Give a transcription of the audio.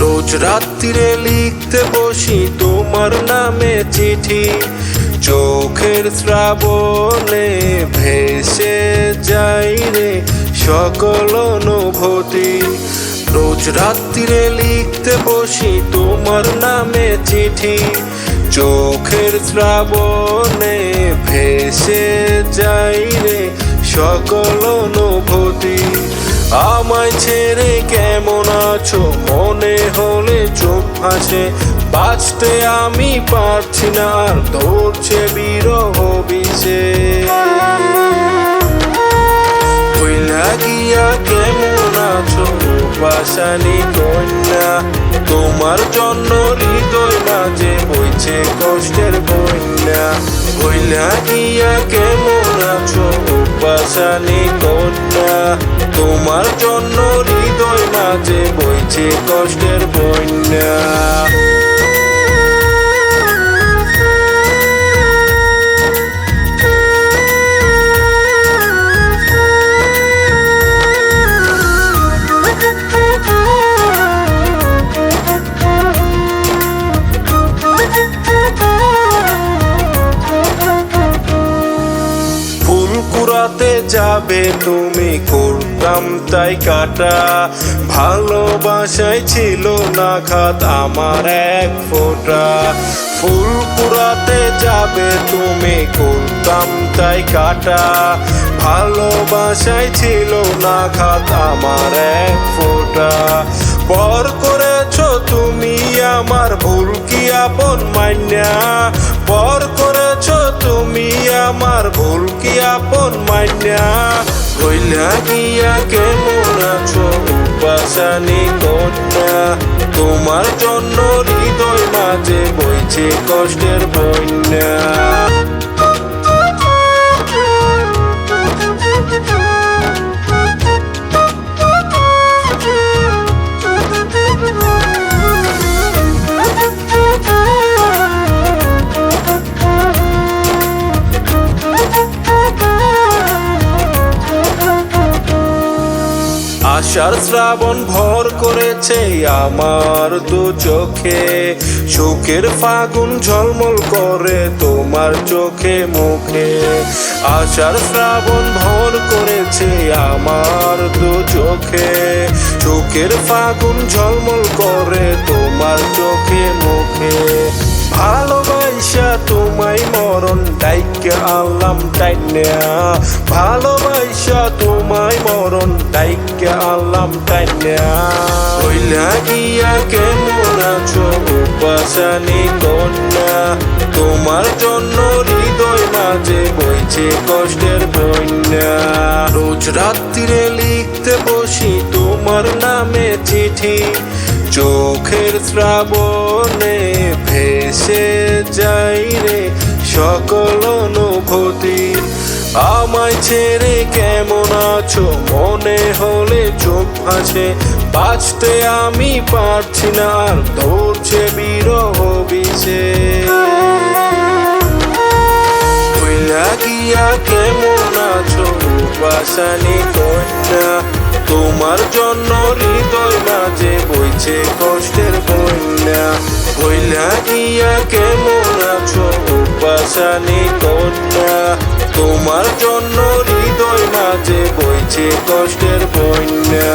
রোজ রাত্রিরে লিখতে বসি তোমার নামে চিঠি, চোখের শ্রাবণে ভেসে যাই রে সকল অনুভূতি। রোজ রাত্রিরে লিখতে বসি তোমার নামে চিঠি, চোখের শ্রাবণে ভেসে যাই রে সকল অনুভূতি। আমায় ছেড়ে কেমন আছো মনে হলে চোখ ভাসে, বাঁচতে আমি পারছি না আর ধরছে বিরহ বিষে। ভুইলা গিয়া কেমন আছো পাষাণী কন্যা, তোমার জন্য হৃদয় মাঝে বইছে কষ্টের বন্যা। ভুইলা গিয়া কেমন আছো পাষাণী কন্যা, তোমার জন্য হৃদয় মাঝে বইছে কষ্টের বন্যা। কুড়াতে যাবে তুমি করতাম তাই কাটা, ভালোবাসায় ছিল না খাত আমার এক ফোঁটা। ফুল কুড়াতে যাবে তুমি করতাম তাই কাটা, ভালোবাসায় ছিল না খাত আমার এক ফোঁটা। পর করেছো তুমি আমার ভুল কি আপন মাইনা, পর করেছো তুমি আমার ভুল কি আপন মাইনা। ভুইলা গিয়া কেমন আছো পাষাণী কন্যা, তোমার জন্য হৃদয় মাঝে বইছে কষ্টের বন্যা। আশার শ্রাবণ ভর করেছে আমার দু চোখে, সুখের ফাগুন ঝলমল করে তোমার চোখে মুখে। আশার শ্রাবণ ভর করেছে আমার দু চোখে, সুখের ফাগুন ঝলমল করে তোমার চোখে মুখে। ভালোবাসা তোমায় মরণ ডাইকে আনলাম টাইনা, ভালোবাসা তোমায় মরণ ডাইকে আনলাম টাইনা। ভুইলা গিয়া কেমন আছো পাষাণী কন্যা, তোমার জন্য হৃদয় মাঝে বইছে কষ্টের বন্যা। রোজ রাত্রিরে লিখতে বসি তোমার নামে চিঠি, চোখের শ্রাবণে ভেসে যাই রে সকল অনুভূতি। আমায় ছেড়ে কেমন আছো মনে হলে চোখ ভাসে, বাঁচতে আমি পারছি না আর ধরছে বিরহ বিষে। ভুইলা গিয়া কেমন আছো পাষাণী কন্যা, তোমার জন্য হৃদয় মাঝে বইছে কষ্টের বন্যা। ভুইলা গিয়া কেমন আছো পাষাণী কন্যা, তোমার জন্য হৃদয় মাঝে বইছে কষ্টের বন্যা।